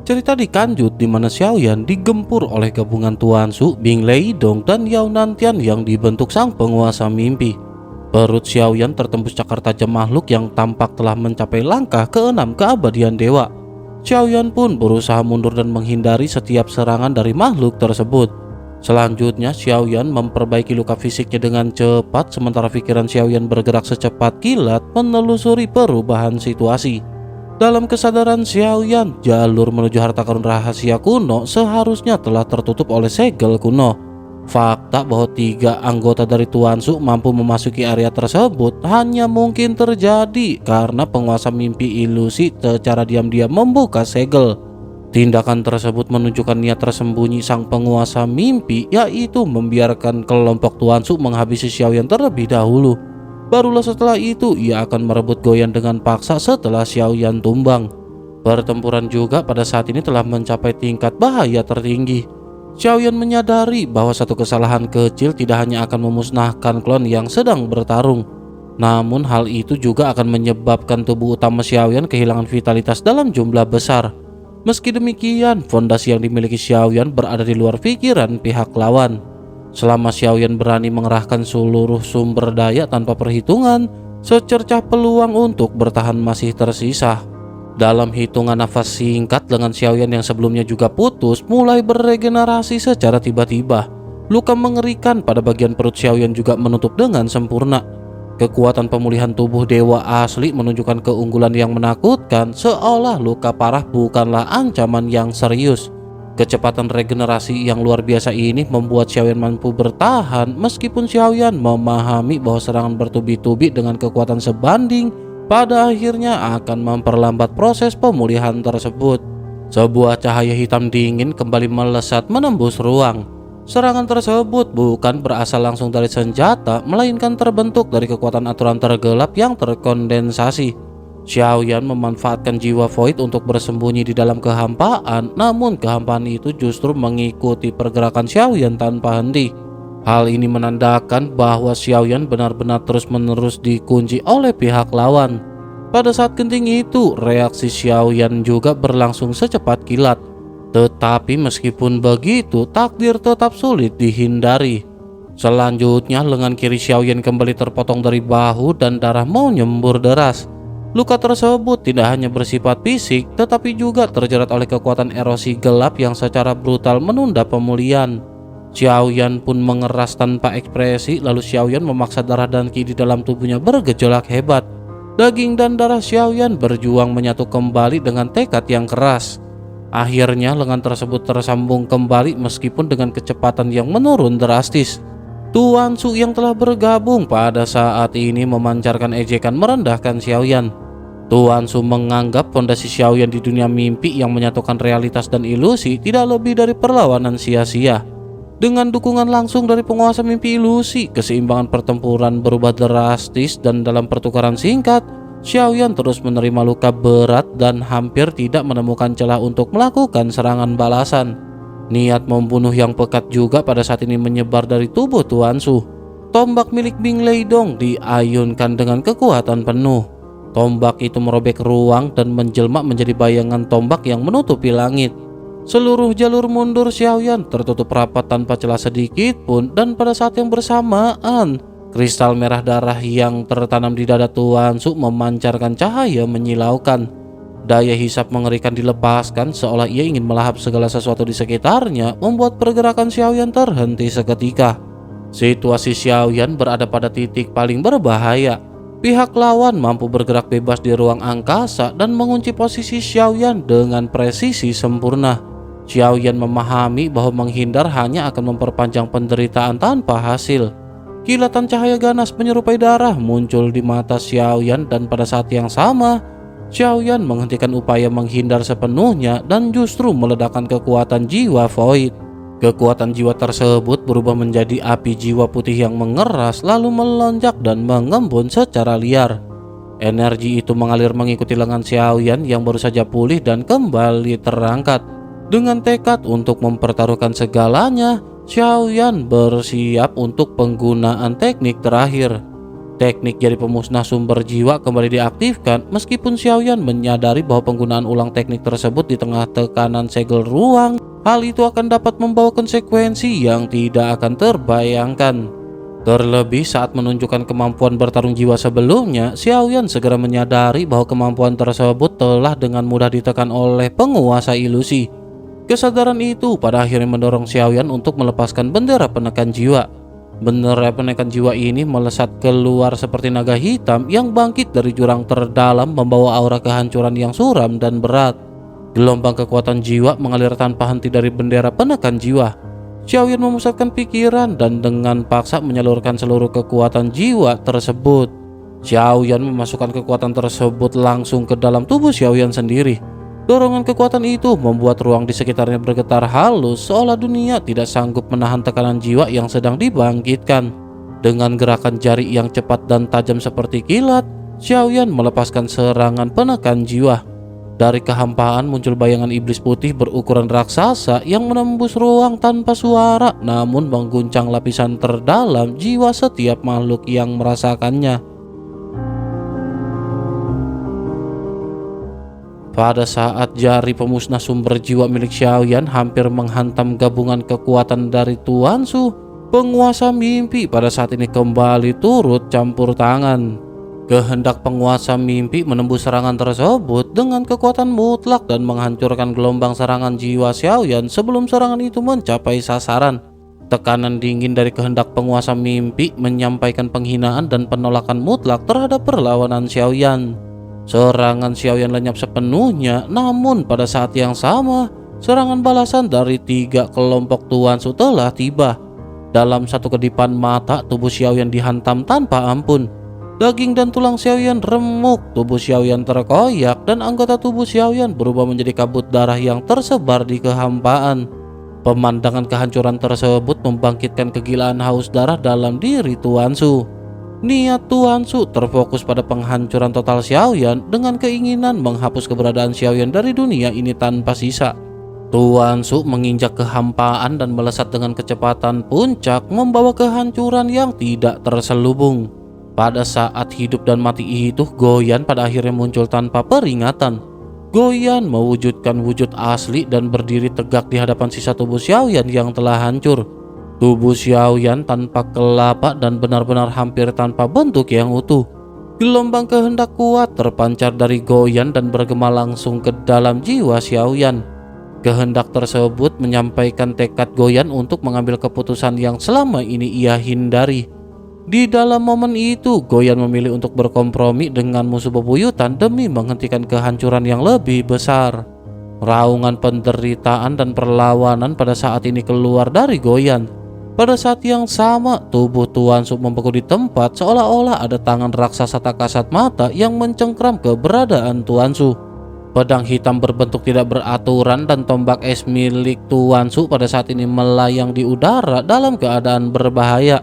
Cerita dikanjut di mana Xiaoyan digempur oleh gabungan Tuan Su, Bing Leidong, dan Yao Nantian yang dibentuk sang penguasa mimpi. Perut Xiaoyan tertembus cakar tajam makhluk yang tampak telah mencapai langkah ke-6 keabadian dewa. Xiaoyan pun berusaha mundur dan menghindari setiap serangan dari makhluk tersebut. Selanjutnya Xiaoyan memperbaiki luka fisiknya dengan cepat, sementara pikiran Xiaoyan bergerak secepat kilat menelusuri perubahan situasi. Dalam kesadaran Xiaoyan, jalur menuju harta karun rahasia kuno seharusnya telah tertutup oleh segel kuno. Fakta bahwa 3 anggota dari Tuan Su mampu memasuki area tersebut hanya mungkin terjadi karena penguasa mimpi ilusi secara diam-diam membuka segel. Tindakan tersebut menunjukkan niat tersembunyi sang penguasa mimpi, yaitu membiarkan kelompok Tuan Su menghabisi Xiaoyan terlebih dahulu. Barulah setelah itu ia akan merebut Goyan dengan paksa setelah Xiaoyan tumbang. Pertempuran juga pada saat ini telah mencapai tingkat bahaya tertinggi. Xiaoyan menyadari bahwa satu kesalahan kecil tidak hanya akan memusnahkan klon yang sedang bertarung, namun hal itu juga akan menyebabkan tubuh utama Xiaoyan kehilangan vitalitas dalam jumlah besar. Meski demikian, fondasi yang dimiliki Xiaoyan berada di luar pikiran pihak lawan. Selama Xiaoyan berani mengerahkan seluruh sumber daya tanpa perhitungan, secercah peluang untuk bertahan masih tersisa. Dalam hitungan nafas singkat, lengan Xiaoyan yang sebelumnya juga putus mulai beregenerasi secara tiba-tiba. Luka mengerikan pada bagian perut Xiaoyan juga menutup dengan sempurna. Kekuatan pemulihan tubuh dewa asli menunjukkan keunggulan yang menakutkan, seolah luka parah bukanlah ancaman yang serius. Kecepatan regenerasi yang luar biasa ini membuat Xiaoyan mampu bertahan meskipun Xiaoyan memahami bahwa serangan bertubi-tubi dengan kekuatan sebanding pada akhirnya akan memperlambat proses pemulihan tersebut. Sebuah cahaya hitam dingin kembali melesat menembus ruang. Serangan tersebut bukan berasal langsung dari senjata, melainkan terbentuk dari kekuatan aturan tergelap yang terkondensasi. Xiaoyan memanfaatkan jiwa void untuk bersembunyi di dalam kehampaan, namun kehampaan itu justru mengikuti pergerakan Xiaoyan tanpa henti. Hal ini menandakan bahwa Xiaoyan benar-benar terus-menerus dikunci oleh pihak lawan. Pada saat genting itu, reaksi Xiaoyan juga berlangsung secepat kilat. Tetapi meskipun begitu, takdir tetap sulit dihindari. Selanjutnya, lengan kiri Xiaoyan kembali terpotong dari bahu dan darah menyembur deras. Luka tersebut tidak hanya bersifat fisik, tetapi juga terjerat oleh kekuatan erosi gelap yang secara brutal menunda pemulihan. Xiaoyan pun mengeras tanpa ekspresi, lalu Xiaoyan memaksa darah dan ki di dalam tubuhnya bergejolak hebat. Daging dan darah Xiaoyan berjuang menyatu kembali dengan tekad yang keras. Akhirnya lengan tersebut tersambung kembali meskipun dengan kecepatan yang menurun drastis. Tuan Su yang telah bergabung pada saat ini memancarkan ejekan merendahkan Xiaoyan. Tuan Su menganggap fondasi Xiaoyan di dunia mimpi yang menyatukan realitas dan ilusi tidak lebih dari perlawanan sia-sia. Dengan dukungan langsung dari penguasa mimpi ilusi, keseimbangan pertempuran berubah drastis dan dalam pertukaran singkat, Xiaoyan terus menerima luka berat dan hampir tidak menemukan celah untuk melakukan serangan balasan. Niat membunuh yang pekat juga pada saat ini menyebar dari tubuh Tuan Su. Tombak milik Bing Leidong diayunkan dengan kekuatan penuh. Tombak itu merobek ruang dan menjelma menjadi bayangan tombak yang menutupi langit. Seluruh jalur mundur Xiaoyan tertutup rapat tanpa celah sedikit pun, dan pada saat yang bersamaan, kristal merah darah yang tertanam di dada Tuan Su memancarkan cahaya menyilaukan. Daya hisap mengerikan dilepaskan seolah ia ingin melahap segala sesuatu di sekitarnya, membuat pergerakan Xiaoyan terhenti seketika. Situasi Xiaoyan berada pada titik paling berbahaya. Pihak lawan mampu bergerak bebas di ruang angkasa dan mengunci posisi Xiaoyan dengan presisi sempurna. Xiaoyan memahami bahwa menghindar hanya akan memperpanjang penderitaan tanpa hasil. Kilatan cahaya ganas menyerupai darah muncul di mata Xiaoyan, dan pada saat yang sama, Xiaoyan menghentikan upaya menghindar sepenuhnya dan justru meledakkan kekuatan jiwa void. Kekuatan jiwa tersebut berubah menjadi api jiwa putih yang mengeras, lalu melonjak dan mengembun secara liar. Energi itu mengalir mengikuti lengan Xiaoyan yang baru saja pulih dan kembali terangkat. Dengan tekad untuk mempertaruhkan segalanya, Xiaoyan bersiap untuk penggunaan teknik terakhir. Teknik jadi pemusnah sumber jiwa kembali diaktifkan meskipun Xiaoyan menyadari bahwa penggunaan ulang teknik tersebut di tengah tekanan segel ruang, hal itu akan dapat membawa konsekuensi yang tidak akan terbayangkan. Terlebih saat menunjukkan kemampuan bertarung jiwa sebelumnya, Xiaoyan segera menyadari bahwa kemampuan tersebut telah dengan mudah ditekan oleh penguasa ilusi. Kesadaran itu pada akhirnya mendorong Xiaoyan untuk melepaskan bendera penekan jiwa. Bendera penekan jiwa ini melesat keluar seperti naga hitam yang bangkit dari jurang terdalam, membawa aura kehancuran yang suram dan berat. Gelombang kekuatan jiwa mengalir tanpa henti dari bendera penekan jiwa. Xiaoyan memusatkan pikiran dan dengan paksa menyalurkan seluruh kekuatan jiwa tersebut. Xiaoyan memasukkan kekuatan tersebut langsung ke dalam tubuh Xiaoyan sendiri. Dorongan kekuatan itu membuat ruang di sekitarnya bergetar halus, seolah dunia tidak sanggup menahan tekanan jiwa yang sedang dibangkitkan. Dengan gerakan jari yang cepat dan tajam seperti kilat, Xiaoyan melepaskan serangan penekan jiwa. Dari kehampaan muncul bayangan iblis putih berukuran raksasa yang menembus ruang tanpa suara, namun mengguncang lapisan terdalam jiwa setiap makhluk yang merasakannya. Pada saat jari pemusnah sumber jiwa milik Xiaoyan hampir menghantam gabungan kekuatan dari Tuan Su, penguasa mimpi pada saat ini kembali turut campur tangan. Kehendak penguasa mimpi menembus serangan tersebut dengan kekuatan mutlak dan menghancurkan gelombang serangan jiwa Xiaoyan sebelum serangan itu mencapai sasaran. Tekanan dingin dari kehendak penguasa mimpi menyampaikan penghinaan dan penolakan mutlak terhadap perlawanan Xiaoyan. Serangan Xiaoyan lenyap sepenuhnya, namun pada saat yang sama, serangan balasan dari 3 kelompok Tuan Su telah tiba. Dalam satu kedipan mata, tubuh Xiaoyan dihantam tanpa ampun. Daging dan tulang Xiaoyan remuk, tubuh Xiaoyan terkoyak, dan anggota tubuh Xiaoyan berubah menjadi kabut darah yang tersebar di kehampaan. Pemandangan kehancuran tersebut membangkitkan kegilaan haus darah dalam diri Tuan Su. Niat Tuan Su terfokus pada penghancuran total Xiaoyan dengan keinginan menghapus keberadaan Xiaoyan dari dunia ini tanpa sisa. Tuan Su menginjak kehampaan dan melesat dengan kecepatan puncak, membawa kehancuran yang tidak terselubung. Pada saat hidup dan mati itu, Goyan pada akhirnya muncul tanpa peringatan. Goyan mewujudkan wujud asli dan berdiri tegak di hadapan sisa tubuh Xiaoyan yang telah hancur. Tubuh Xiaoyan tanpa kelapa dan benar-benar hampir tanpa bentuk yang utuh. Gelombang kehendak kuat terpancar dari Goyan dan bergema langsung ke dalam jiwa Xiaoyan. Kehendak tersebut menyampaikan tekad Goyan untuk mengambil keputusan yang selama ini ia hindari. Di dalam momen itu, Goyan memilih untuk berkompromi dengan musuh bebuyutan demi menghentikan kehancuran yang lebih besar. Raungan penderitaan dan perlawanan pada saat ini keluar dari Goyan. Pada saat yang sama, tubuh Tuan Su membeku di tempat, seolah-olah ada tangan raksasa tak kasat mata yang mencengkram keberadaan Tuan Su. Pedang hitam berbentuk tidak beraturan dan tombak es milik Tuan Su pada saat ini melayang di udara dalam keadaan berbahaya.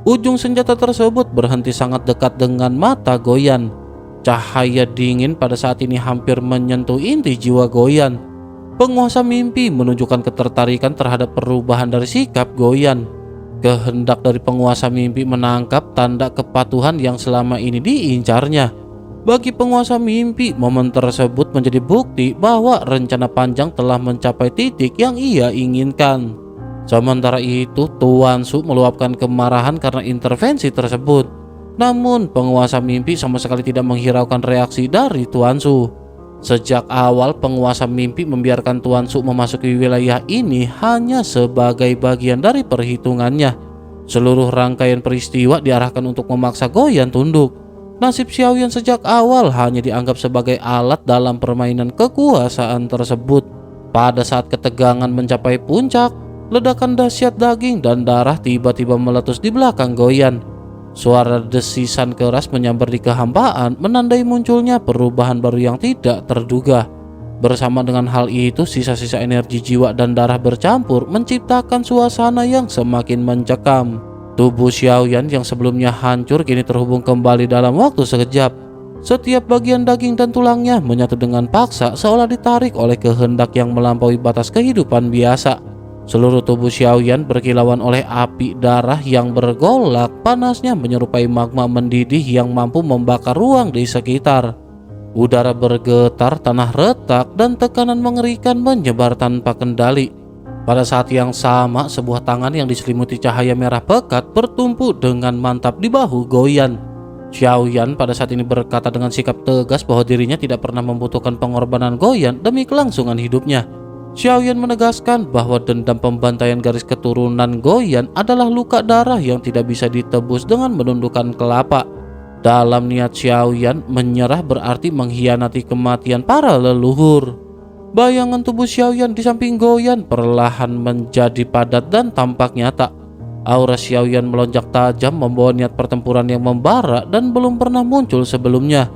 Ujung senjata tersebut berhenti sangat dekat dengan mata Goyan. Cahaya dingin pada saat ini hampir menyentuh inti jiwa Goyan. Penguasa mimpi menunjukkan ketertarikan terhadap perubahan dari sikap Goyan. Kehendak dari penguasa mimpi menangkap tanda kepatuhan yang selama ini diincarnya. Bagi penguasa mimpi, momen tersebut menjadi bukti bahwa rencana panjang telah mencapai titik yang ia inginkan. Sementara itu, Tuan Su meluapkan kemarahan karena intervensi tersebut. Namun, penguasa mimpi sama sekali tidak menghiraukan reaksi dari Tuan Su. Sejak awal, penguasa mimpi membiarkan Tuan Su memasuki wilayah ini hanya sebagai bagian dari perhitungannya. Seluruh rangkaian peristiwa diarahkan untuk memaksa Goyan tunduk. Nasib Xiaoyan sejak awal hanya dianggap sebagai alat dalam permainan kekuasaan tersebut. Pada saat ketegangan mencapai puncak, ledakan dahsyat daging dan darah tiba-tiba meletus di belakang Goyan. Suara desisan keras menyambar di kehampaan, menandai munculnya perubahan baru yang tidak terduga. Bersama dengan hal itu, sisa-sisa energi jiwa dan darah bercampur menciptakan suasana yang semakin mencekam. Tubuh Xiaoyan yang sebelumnya hancur kini terhubung kembali dalam waktu sekejap. Setiap bagian daging dan tulangnya menyatu dengan paksa, seolah ditarik oleh kehendak yang melampaui batas kehidupan biasa. Seluruh tubuh Xiaoyan berkilauan oleh api darah yang bergolak, panasnya menyerupai magma mendidih yang mampu membakar ruang di sekitar. Udara bergetar, tanah retak, dan tekanan mengerikan menyebar tanpa kendali. Pada saat yang sama, sebuah tangan yang diselimuti cahaya merah pekat bertumpu dengan mantap di bahu Goyan. Xiaoyan pada saat ini berkata dengan sikap tegas bahwa dirinya tidak pernah membutuhkan pengorbanan Goyan demi kelangsungan hidupnya. Xiaoyan menegaskan bahwa dendam pembantaian garis keturunan Goyan adalah luka darah yang tidak bisa ditebus dengan menundukkan kelapa. Dalam niat Xiaoyan, menyerah berarti mengkhianati kematian para leluhur. Bayangan tubuh Xiaoyan di samping Goyan perlahan menjadi padat dan tampak nyata. Aura Xiaoyan melonjak tajam membawa niat pertempuran yang membara dan belum pernah muncul sebelumnya.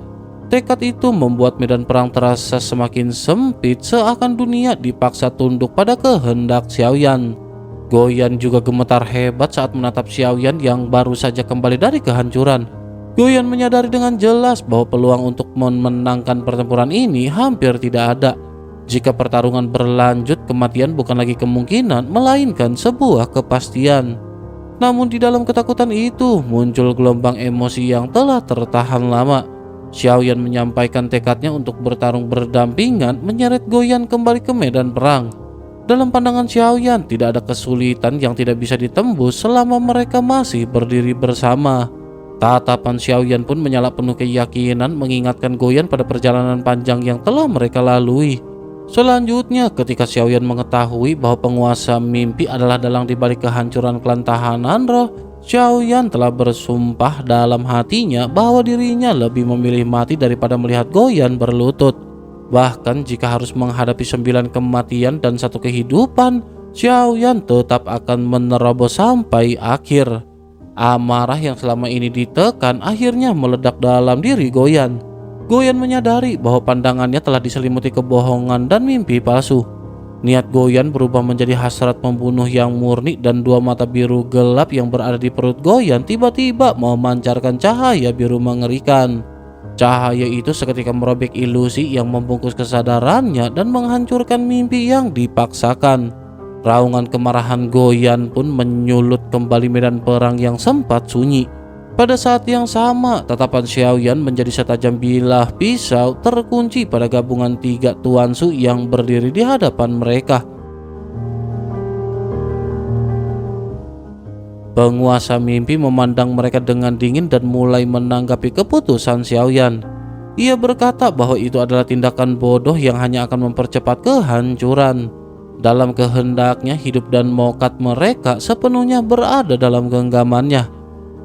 Tekad itu membuat medan perang terasa semakin sempit, seakan dunia dipaksa tunduk pada kehendak Xiaoyan. Goyan juga gemetar hebat saat menatap Xiaoyan yang baru saja kembali dari kehancuran. Goyan menyadari dengan jelas bahwa peluang untuk memenangkan pertempuran ini hampir tidak ada. Jika pertarungan berlanjut, kematian bukan lagi kemungkinan, melainkan sebuah kepastian. Namun di dalam ketakutan itu muncul gelombang emosi yang telah tertahan lama. Xiaoyan menyampaikan tekadnya untuk bertarung berdampingan, menyeret Goyan kembali ke medan perang. Dalam pandangan Xiaoyan, tidak ada kesulitan yang tidak bisa ditembus selama mereka masih berdiri bersama. Tatapan Xiaoyan pun menyala penuh keyakinan, mengingatkan Goyan pada perjalanan panjang yang telah mereka lalui. Selanjutnya, ketika Xiaoyan mengetahui bahwa penguasa mimpi adalah dalang dibalik kehancuran klan tahanan roh, Xiaoyan telah bersumpah dalam hatinya bahwa dirinya lebih memilih mati daripada melihat Goyan berlutut. Bahkan jika harus menghadapi 9 kematian dan 1 kehidupan, Xiaoyan tetap akan menerobos sampai akhir. Amarah yang selama ini ditekan akhirnya meledak dalam diri Goyan. Goyan menyadari bahwa pandangannya telah diselimuti kebohongan dan mimpi palsu. Niat Goyan berubah menjadi hasrat membunuh yang murni, dan 2 mata biru gelap yang berada di perut Goyan tiba-tiba memancarkan cahaya biru mengerikan. Cahaya itu seketika merobek ilusi yang membungkus kesadarannya dan menghancurkan mimpi yang dipaksakan. Raungan kemarahan Goyan pun menyulut kembali medan perang yang sempat sunyi. Pada saat yang sama, tatapan Xiaoyan menjadi setajam bilah pisau terkunci pada gabungan 3 Tuan Su yang berdiri di hadapan mereka. Penguasa mimpi memandang mereka dengan dingin dan mulai menanggapi keputusan Xiaoyan. Ia berkata bahwa itu adalah tindakan bodoh yang hanya akan mempercepat kehancuran. Dalam kehendaknya, hidup dan mokat mereka sepenuhnya berada dalam genggamannya.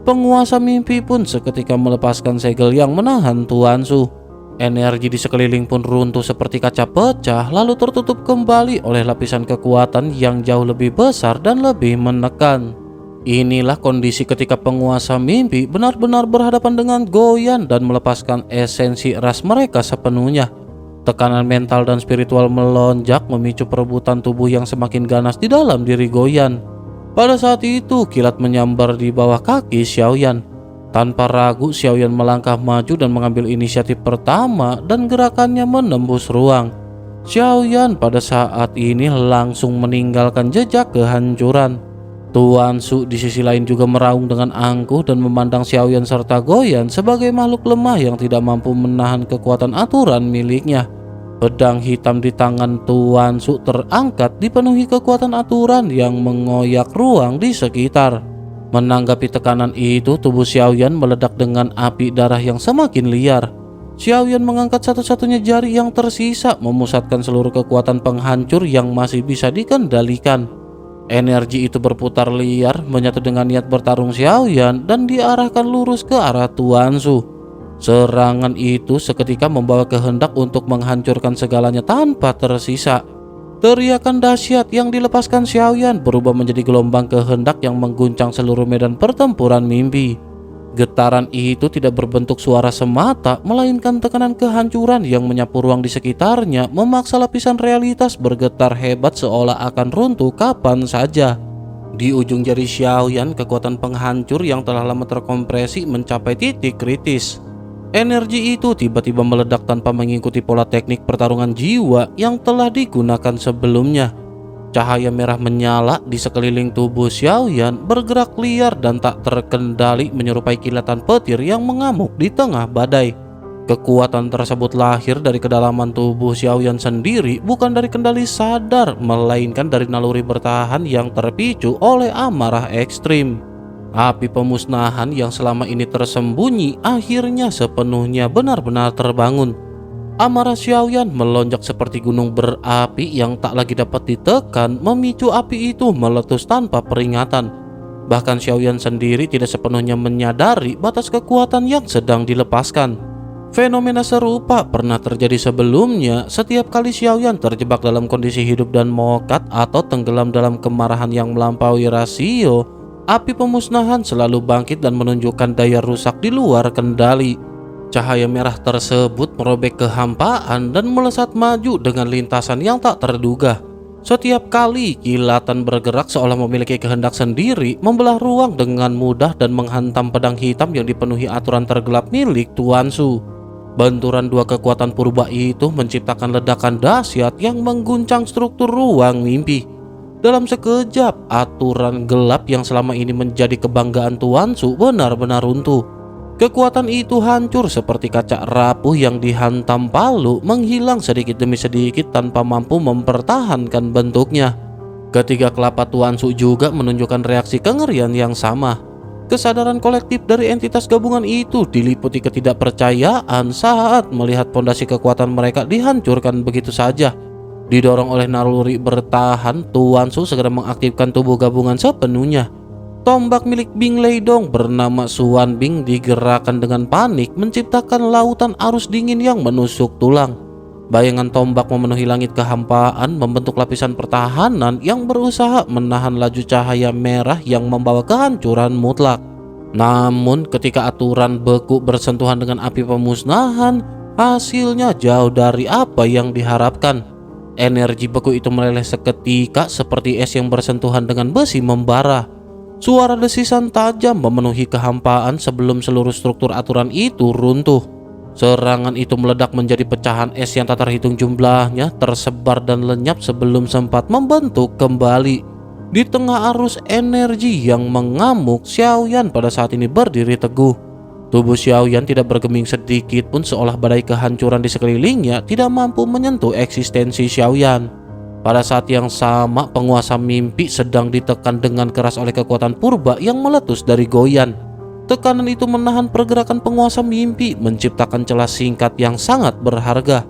Penguasa mimpi pun seketika melepaskan segel yang menahan Tuan Su. Energi di sekeliling pun runtuh seperti kaca pecah, lalu tertutup kembali oleh lapisan kekuatan yang jauh lebih besar dan lebih menekan. Inilah kondisi ketika penguasa mimpi benar-benar berhadapan dengan Goyan dan melepaskan esensi ras mereka sepenuhnya. Tekanan mental dan spiritual melonjak, memicu perebutan tubuh yang semakin ganas di dalam diri Goyan. Pada saat itu, kilat menyambar di bawah kaki Xiaoyan. Tanpa ragu, Xiaoyan melangkah maju dan mengambil inisiatif pertama, dan gerakannya menembus ruang. Xiaoyan pada saat ini langsung meninggalkan jejak kehancuran. Tuan Su di sisi lain juga meraung dengan angkuh dan memandang Xiaoyan serta Goyan sebagai makhluk lemah yang tidak mampu menahan kekuatan aturan miliknya. Pedang hitam di tangan Tuan Su terangkat, dipenuhi kekuatan aturan yang mengoyak ruang di sekitar. Menanggapi tekanan itu, tubuh Xiaoyan meledak dengan api darah yang semakin liar. Xiaoyan mengangkat satu-satunya jari yang tersisa, memusatkan seluruh kekuatan penghancur yang masih bisa dikendalikan. Energi itu berputar liar, menyatu dengan niat bertarung Xiaoyan dan diarahkan lurus ke arah Tuan Su. Serangan itu seketika membawa kehendak untuk menghancurkan segalanya tanpa tersisa. Teriakan dahsyat yang dilepaskan Xiaoyan berubah menjadi gelombang kehendak yang mengguncang seluruh medan pertempuran mimpi. Getaran itu tidak berbentuk suara semata, melainkan tekanan kehancuran yang menyapu ruang di sekitarnya, memaksa lapisan realitas bergetar hebat seolah akan runtuh kapan saja. Di ujung jari Xiaoyan, kekuatan penghancur yang telah lama terkompresi mencapai titik kritis. Energi itu tiba-tiba meledak tanpa mengikuti pola teknik pertarungan jiwa yang telah digunakan sebelumnya. Cahaya merah menyala di sekeliling tubuh Xiaoyan, bergerak liar dan tak terkendali menyerupai kilatan petir yang mengamuk di tengah badai. Kekuatan tersebut lahir dari kedalaman tubuh Xiaoyan sendiri, bukan dari kendali sadar, melainkan dari naluri bertahan yang terpicu oleh amarah ekstrim. Api pemusnahan yang selama ini tersembunyi akhirnya sepenuhnya benar-benar terbangun. Amarah Xiaoyan melonjak seperti gunung berapi yang tak lagi dapat ditekan, memicu api itu meletus tanpa peringatan. Bahkan Xiaoyan sendiri tidak sepenuhnya menyadari batas kekuatan yang sedang dilepaskan. Fenomena serupa pernah terjadi sebelumnya. Setiap kali Xiaoyan terjebak dalam kondisi hidup dan mokat atau tenggelam dalam kemarahan yang melampaui rasio, api pemusnahan selalu bangkit dan menunjukkan daya rusak di luar kendali. Cahaya merah tersebut merobek kehampaan dan melesat maju dengan lintasan yang tak terduga. Setiap kali kilatan bergerak seolah memiliki kehendak sendiri, membelah ruang dengan mudah dan menghantam pedang hitam yang dipenuhi aturan tergelap milik Tuan Su. Benturan dua kekuatan purba itu menciptakan ledakan dahsyat yang mengguncang struktur ruang mimpi. Dalam sekejap, aturan gelap yang selama ini menjadi kebanggaan Tuan Su benar-benar runtuh. Kekuatan itu hancur seperti kaca rapuh yang dihantam palu, menghilang sedikit demi sedikit tanpa mampu mempertahankan bentuknya. Ketiga kelapa Tuan Su juga menunjukkan reaksi kengerian yang sama. Kesadaran kolektif dari entitas gabungan itu diliputi ketidakpercayaan saat melihat pondasi kekuatan mereka dihancurkan begitu saja. Didorong oleh naluri bertahan, Tuan Su segera mengaktifkan tubuh gabungan sepenuhnya. Tombak milik Bing Leidong bernama Suan Bing digerakkan dengan panik, menciptakan lautan arus dingin yang menusuk tulang. Bayangan tombak memenuhi langit kehampaan, membentuk lapisan pertahanan yang berusaha menahan laju cahaya merah yang membawa kehancuran mutlak. Namun ketika aturan beku bersentuhan dengan api pemusnahan, hasilnya jauh dari apa yang diharapkan. Energi beku itu meleleh seketika seperti es yang bersentuhan dengan besi membara. Suara desisan tajam memenuhi kehampaan sebelum seluruh struktur aturan itu runtuh. Serangan itu meledak menjadi pecahan es yang tak terhitung jumlahnya, tersebar dan lenyap sebelum sempat membentuk kembali. Di tengah arus energi yang mengamuk, Xiaoyan pada saat ini berdiri teguh. Tubuh Xiaoyan tidak bergeming sedikit pun, seolah badai kehancuran di sekelilingnya tidak mampu menyentuh eksistensi Xiaoyan. Pada saat yang sama, penguasa mimpi sedang ditekan dengan keras oleh kekuatan purba yang meletus dari Goyan. Tekanan itu menahan pergerakan penguasa mimpi, menciptakan celah singkat yang sangat berharga.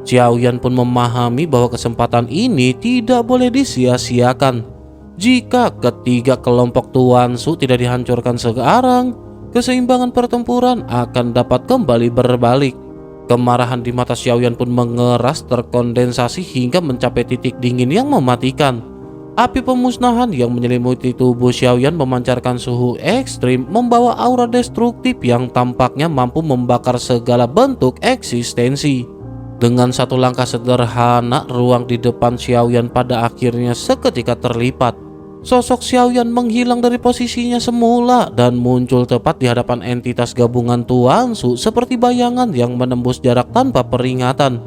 Xiaoyan pun memahami bahwa kesempatan ini tidak boleh disia-siakan. Jika ketiga kelompok Tuan Su tidak dihancurkan sekarang, keseimbangan pertempuran akan dapat kembali berbalik. Kemarahan di mata Xiaoyan pun mengeras, terkondensasi hingga mencapai titik dingin yang mematikan. Api pemusnahan yang menyelimuti tubuh Xiaoyan memancarkan suhu ekstrim, membawa aura destruktif yang tampaknya mampu membakar segala bentuk eksistensi. Dengan satu langkah sederhana, ruang di depan Xiaoyan pada akhirnya seketika terlipat. Sosok Xiaoyan menghilang dari posisinya semula dan muncul tepat di hadapan entitas gabungan Tuan Su seperti bayangan yang menembus jarak tanpa peringatan.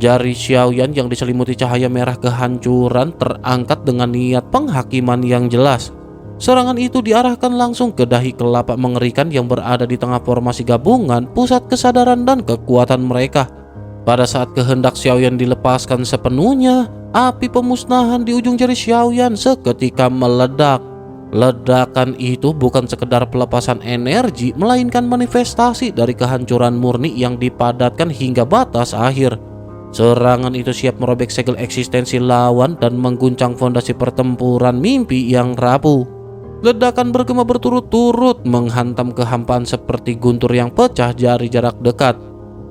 Jari Xiaoyan yang diselimuti cahaya merah kehancuran terangkat dengan niat penghakiman yang jelas. Serangan itu diarahkan langsung ke dahi kelapa mengerikan yang berada di tengah formasi gabungan, pusat kesadaran dan kekuatan mereka. Pada saat kehendak Xiaoyan dilepaskan sepenuhnya, api pemusnahan di ujung jari Xiaoyan seketika meledak. Ledakan itu bukan sekedar pelepasan energi, melainkan manifestasi dari kehancuran murni yang dipadatkan hingga batas akhir. Serangan itu siap merobek segel eksistensi lawan dan mengguncang fondasi pertempuran mimpi yang rapuh. Ledakan bergema berturut-turut menghantam kehampaan seperti guntur yang pecah dari jarak dekat.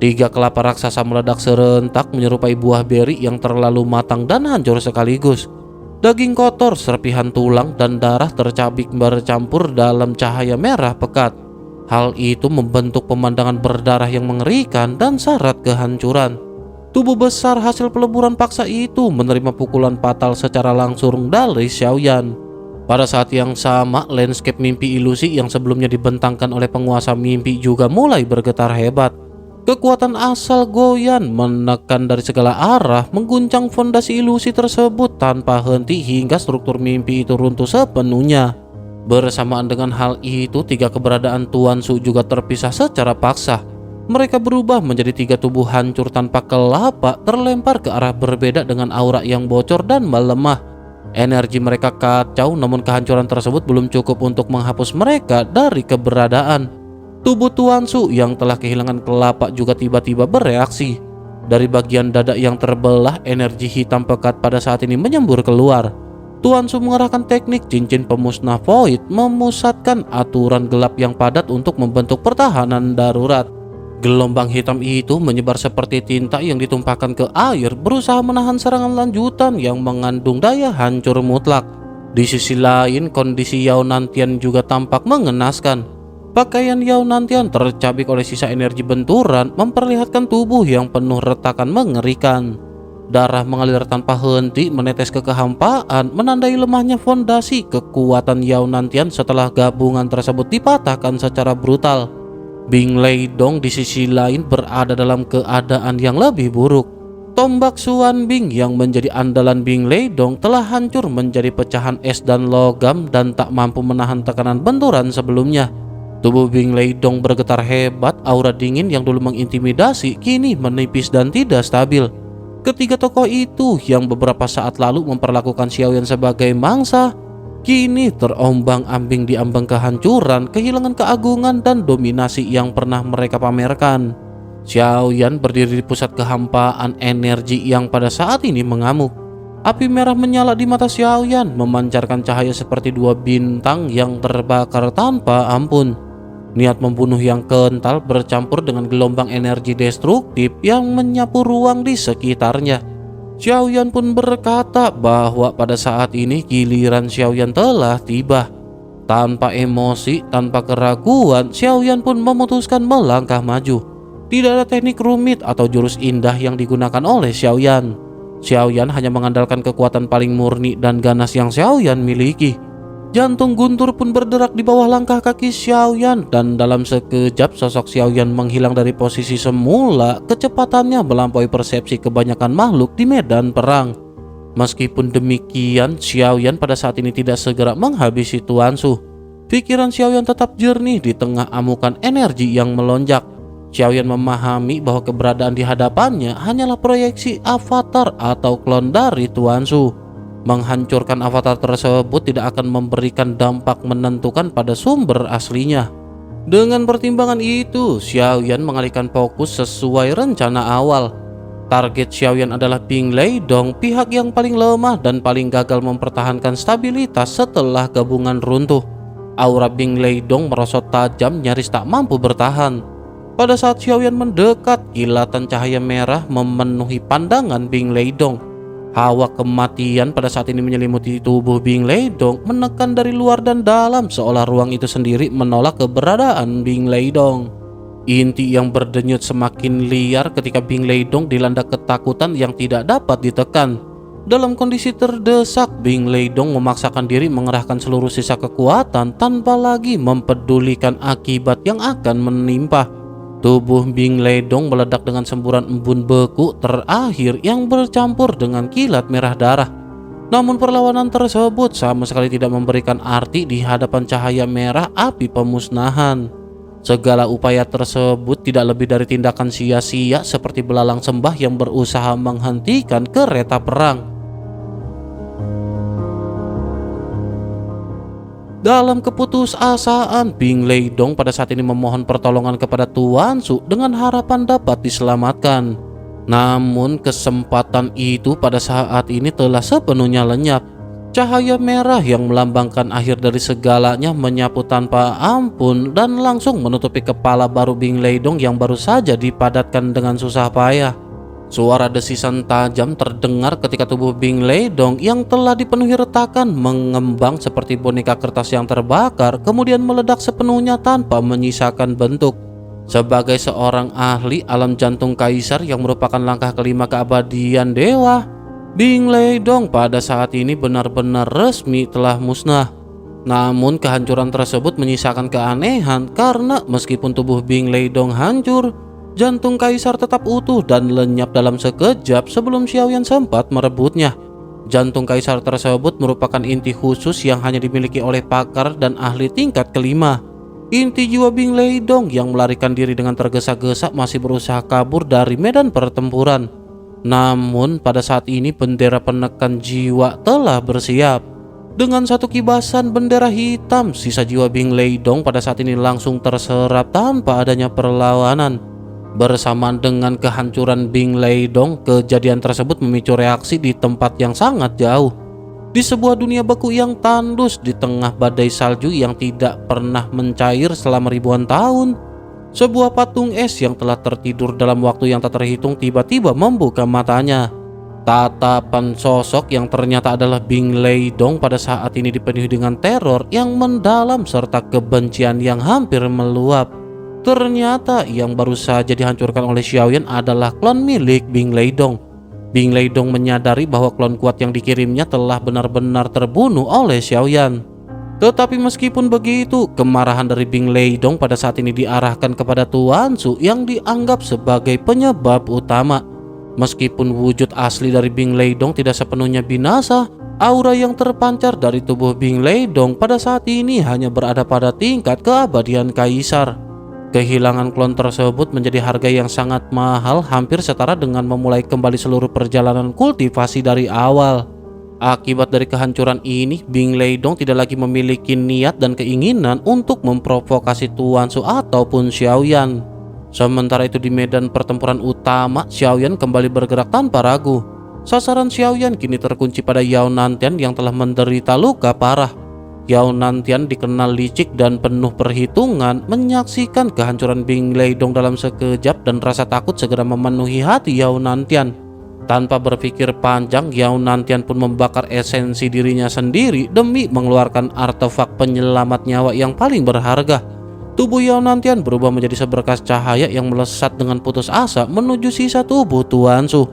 Tiga kelapa raksasa meledak serentak menyerupai buah beri yang terlalu matang dan hancur sekaligus. Daging kotor, serpihan tulang, dan darah tercabik bercampur dalam cahaya merah pekat. Hal itu membentuk pemandangan berdarah yang mengerikan dan syarat kehancuran. Tubuh besar hasil peleburan paksa itu menerima pukulan fatal secara langsung dari Xiaoyan. Pada saat yang sama, landscape mimpi ilusi yang sebelumnya dibentangkan oleh penguasa mimpi juga mulai bergetar hebat. Kekuatan asal Goyan menekan dari segala arah, mengguncang fondasi ilusi tersebut tanpa henti hingga struktur mimpi itu runtuh sepenuhnya. Bersamaan dengan hal itu, tiga keberadaan Tuan Su juga terpisah secara paksa. Mereka berubah menjadi tiga tubuh hancur tanpa kelapa, terlempar ke arah berbeda dengan aura yang bocor dan melemah. Energi mereka kacau, namun kehancuran tersebut belum cukup untuk menghapus mereka dari keberadaan. Tubuh Tuan Su yang telah kehilangan kelapa juga tiba-tiba bereaksi. Dari bagian dada yang terbelah, energi hitam pekat pada saat ini menyembur keluar. Tuan Su mengerahkan teknik cincin pemusnah void, memusatkan aturan gelap yang padat untuk membentuk pertahanan darurat. Gelombang hitam itu menyebar seperti tinta yang ditumpahkan ke air, berusaha menahan serangan lanjutan yang mengandung daya hancur mutlak. Di sisi lain, kondisi Yao Nantian juga tampak mengenaskan. Pakaian Yao Nantian tercabik oleh sisa energi benturan, memperlihatkan tubuh yang penuh retakan mengerikan. Darah mengalir tanpa henti menetes ke kehampaan, menandai lemahnya fondasi kekuatan Yao Nantian setelah gabungan tersebut dipatahkan secara brutal. Bing Leidong di sisi lain berada dalam keadaan yang lebih buruk. Tombak Xuan Bing yang menjadi andalan Bing Leidong telah hancur menjadi pecahan es dan logam dan tak mampu menahan tekanan benturan sebelumnya. Tubuh Bing Leidong bergetar hebat, aura dingin yang dulu mengintimidasi kini menipis dan tidak stabil. Ketiga tokoh itu yang beberapa saat lalu memperlakukan Xiaoyan sebagai mangsa, kini terombang-ambing di ambang kehancuran, kehilangan keagungan dan dominasi yang pernah mereka pamerkan. Xiaoyan berdiri di pusat kehampaan energi yang pada saat ini mengamuk. Api merah menyala di mata Xiaoyan, memancarkan cahaya seperti dua bintang yang terbakar tanpa ampun. Niat membunuh yang kental bercampur dengan gelombang energi destruktif yang menyapu ruang di sekitarnya. Xiaoyan pun berkata bahwa pada saat ini giliran Xiaoyan telah tiba. Tanpa emosi, tanpa keraguan, Xiaoyan pun memutuskan melangkah maju. Tidak ada teknik rumit atau jurus indah yang digunakan oleh Xiaoyan. Xiaoyan hanya mengandalkan kekuatan paling murni dan ganas yang Xiaoyan miliki. Jantung guntur pun berderak di bawah langkah kaki Xiaoyan, dan dalam sekejap sosok Xiaoyan menghilang dari posisi semula. Kecepatannya melampaui persepsi kebanyakan makhluk di medan perang. Meskipun demikian, Xiaoyan pada saat ini tidak segera menghabisi Tuan Su. Pikiran Xiaoyan tetap jernih di tengah amukan energi yang melonjak. Xiaoyan memahami bahwa keberadaan di hadapannya hanyalah proyeksi avatar atau klon dari Tuan Su. Menghancurkan avatar tersebut tidak akan memberikan dampak menentukan pada sumber aslinya. Dengan pertimbangan itu, Xiaoyan mengalihkan fokus sesuai rencana awal. Target Xiaoyan adalah Bing Leidong, pihak yang paling lemah dan paling gagal mempertahankan stabilitas setelah gabungan runtuh. Aura Bing Leidong merosot tajam, nyaris tak mampu bertahan. Pada saat Xiaoyan mendekat, kilatan cahaya merah memenuhi pandangan Bing Leidong. Hawa kematian pada saat ini menyelimuti tubuh Bing Leidong, menekan dari luar dan dalam, seolah ruang itu sendiri menolak keberadaan Bing Leidong. Inti yang berdenyut semakin liar ketika Bing Leidong dilanda ketakutan yang tidak dapat ditekan. Dalam kondisi terdesak, Bing Leidong memaksakan diri mengerahkan seluruh sisa kekuatan tanpa lagi mempedulikan akibat yang akan menimpa. Tubuh Bing Leidong meledak dengan semburan embun beku terakhir yang bercampur dengan kilat merah darah. Namun perlawanan tersebut sama sekali tidak memberikan arti di hadapan cahaya merah api pemusnahan. Segala upaya tersebut tidak lebih dari tindakan sia-sia, seperti belalang sembah yang berusaha menghentikan kereta perang. Dalam keputusasaan, Bing Leidong pada saat ini memohon pertolongan kepada Tuan Su dengan harapan dapat diselamatkan. Namun kesempatan itu pada saat ini telah sepenuhnya lenyap. Cahaya merah yang melambangkan akhir dari segalanya menyapu tanpa ampun dan langsung menutupi kepala baru Bing Leidong yang baru saja dipadatkan dengan susah payah. Suara desisan tajam terdengar ketika tubuh Bing Leidong yang telah dipenuhi retakan mengembang seperti boneka kertas yang terbakar, kemudian meledak sepenuhnya tanpa menyisakan bentuk. Sebagai seorang ahli alam jantung kaisar yang merupakan langkah kelima keabadian dewa, Bing Leidong pada saat ini benar-benar resmi telah musnah. Namun kehancuran tersebut menyisakan keanehan karena meskipun tubuh Bing Leidong hancur, Jantung kaisar tetap utuh dan lenyap dalam sekejap sebelum Xiaoyan sempat merebutnya. Jantung kaisar tersebut merupakan inti khusus yang hanya dimiliki oleh pakar dan ahli tingkat kelima. Inti jiwa Bing Leidong yang melarikan diri dengan tergesa-gesa masih berusaha kabur dari medan pertempuran. Namun pada saat ini bendera penekan jiwa telah bersiap. Dengan satu kibasan bendera hitam, sisa jiwa Bing Leidong pada saat ini langsung terserap tanpa adanya perlawanan. Bersamaan dengan kehancuran Bing Leidong, kejadian tersebut memicu reaksi di tempat yang sangat jauh. Di sebuah dunia beku yang tandus di tengah badai salju yang tidak pernah mencair selama ribuan tahun, sebuah patung es yang telah tertidur dalam waktu yang tak terhitung tiba-tiba membuka matanya. Tatapan sosok yang ternyata adalah Bing Leidong pada saat ini dipenuhi dengan teror yang mendalam serta kebencian yang hampir meluap. Ternyata yang baru saja dihancurkan oleh Xiaoyan adalah klon milik Bing Leidong. Bing Leidong menyadari bahwa klon kuat yang dikirimnya telah benar-benar terbunuh oleh Xiaoyan. Tetapi meskipun begitu, kemarahan dari Bing Leidong pada saat ini diarahkan kepada Tuan Su yang dianggap sebagai penyebab utama. Meskipun wujud asli dari Bing Leidong tidak sepenuhnya binasa, aura yang terpancar dari tubuh Bing Leidong pada saat ini hanya berada pada tingkat keabadian kaisar. Kehilangan klon tersebut menjadi harga yang sangat mahal, hampir setara dengan memulai kembali seluruh perjalanan kultivasi dari awal. Akibat dari kehancuran ini, Bing Leidong tidak lagi memiliki niat dan keinginan untuk memprovokasi Tuan Su ataupun Xiaoyan. Sementara itu di medan pertempuran utama, Xiaoyan kembali bergerak tanpa ragu. Sasaran Xiaoyan kini terkunci pada Yao Nantian yang telah menderita luka parah. Yao Nantian dikenal licik dan penuh perhitungan, menyaksikan kehancuran Bing Leidong dalam sekejap dan rasa takut segera memenuhi hati Yao Nantian. Tanpa berpikir panjang, Yao Nantian pun membakar esensi dirinya sendiri demi mengeluarkan artefak penyelamat nyawa yang paling berharga. Tubuh Yao Nantian berubah menjadi seberkas cahaya yang melesat dengan putus asa menuju sisa tubuh Tuan Su.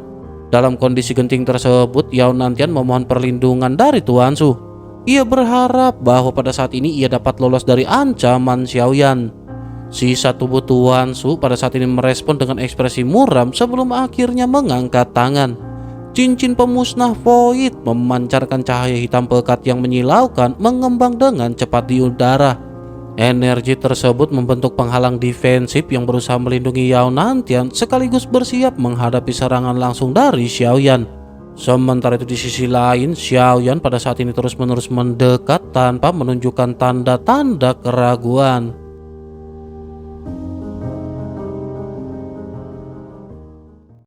Dalam kondisi genting tersebut, Yao Nantian memohon perlindungan dari Tuan Su. Ia berharap bahwa pada saat ini ia dapat lolos dari ancaman Xiaoyan. Sisa tubuh Tuan Su pada saat ini merespon dengan ekspresi muram sebelum akhirnya mengangkat tangan. Cincin pemusnah void memancarkan cahaya hitam pekat yang menyilaukan mengembang dengan cepat di udara. Energi tersebut membentuk penghalang defensif yang berusaha melindungi Yao Nantian sekaligus bersiap menghadapi serangan langsung dari Xiaoyan. Sementara itu di sisi lain, Xiaoyan pada saat ini terus-menerus mendekat tanpa menunjukkan tanda-tanda keraguan.